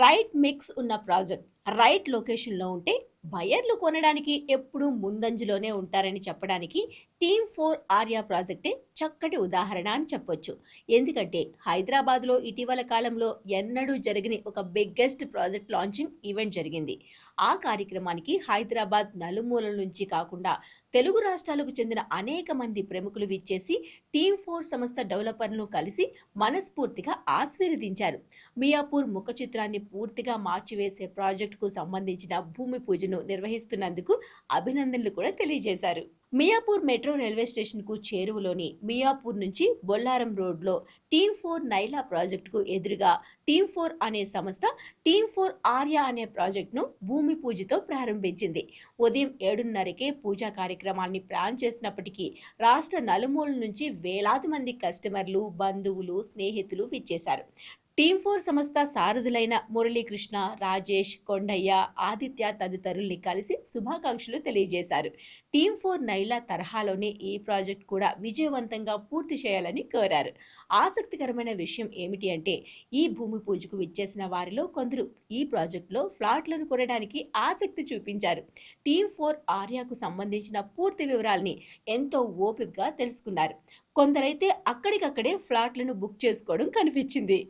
Right mix ఉన్న project right లొకేషన్‌లో ఉంటే బయర్లు కొనడానికి ఎప్పుడూ ముందంజలోనే ఉంటారని చెప్పడానికి టీమ్ 4 ఆర్యా ప్రాజెక్టే చక్కటి ఉదాహరణ అని చెప్పొచ్చు. ఎందుకంటే హైదరాబాద్‌లో ఇటీవల కాలంలో ఎన్నడూ జరగని ఒక బిగ్గెస్ట్ ప్రాజెక్ట్ లాంచింగ్ ఈవెంట్ జరిగింది. ఆ కార్యక్రమానికి హైదరాబాద్ నలుమూలల నుంచి కాకుండా తెలుగు రాష్ట్రాలకు చెందిన అనేక మంది ప్రముఖులు విచ్చేసి టీమ్ 4 సంస్థ డెవలపర్లను కలిసి మనస్ఫూర్తిగా ఆశీర్వదించారు. మియాపూర్ ముఖ చిత్రాన్ని పూర్తిగా మార్చివేసే ప్రాజెక్టుకు సంబంధించిన భూమి పూజను నిర్వహిస్తున్నందుకు అభినందనలు కూడా తెలియజేశారు. మియాపూర్ మెట్రో రైల్వే స్టేషన్కు చేరువలోని మియాపూర్ నుంచి బొల్లారం రోడ్లో టీమ్ 4 నైలా ప్రాజెక్టుకు ఎదురుగా టీమ్ 4 అనే సంస్థ టీమ్ 4 ఆర్యా అనే ప్రాజెక్టును భూమి పూజతో ప్రారంభించింది. ఉదయం 7:30కే పూజా కార్యక్రమాన్ని ప్లాన్ చేసినప్పటికీ రాష్ట్ర నలుమూలల నుంచి వేలాది మంది కస్టమర్లు, బంధువులు, స్నేహితులు విచ్చేశారు. టీమ్ 4 సంస్థ సారథులైన మురళీకృష్ణ, రాజేష్, కొండయ్య, ఆదిత్య తదితరుల్ని కలిసి శుభాకాంక్షలు తెలియజేశారు. టీమ్ 4 నైలా తరహాలోనే ఈ ప్రాజెక్ట్ కూడా విజయవంతంగా పూర్తి చేయాలని కోరారు. ఆసక్తికరమైన విషయం ఏమిటి అంటే ఈ భూమి పూజకు విచ్చేసిన వారిలో కొందరు ఈ ప్రాజెక్టులో ఫ్లాట్లను కొనడానికి ఆసక్తి చూపించారు. టీమ్ 4 ఆర్యాకు సంబంధించిన పూర్తి వివరాల్ని ఎంతో ఓపికగా తెలుసుకున్నారు. కొందరైతే అక్కడికక్కడే ఫ్లాట్లను బుక్ చేసుకోవడం కనిపించింది.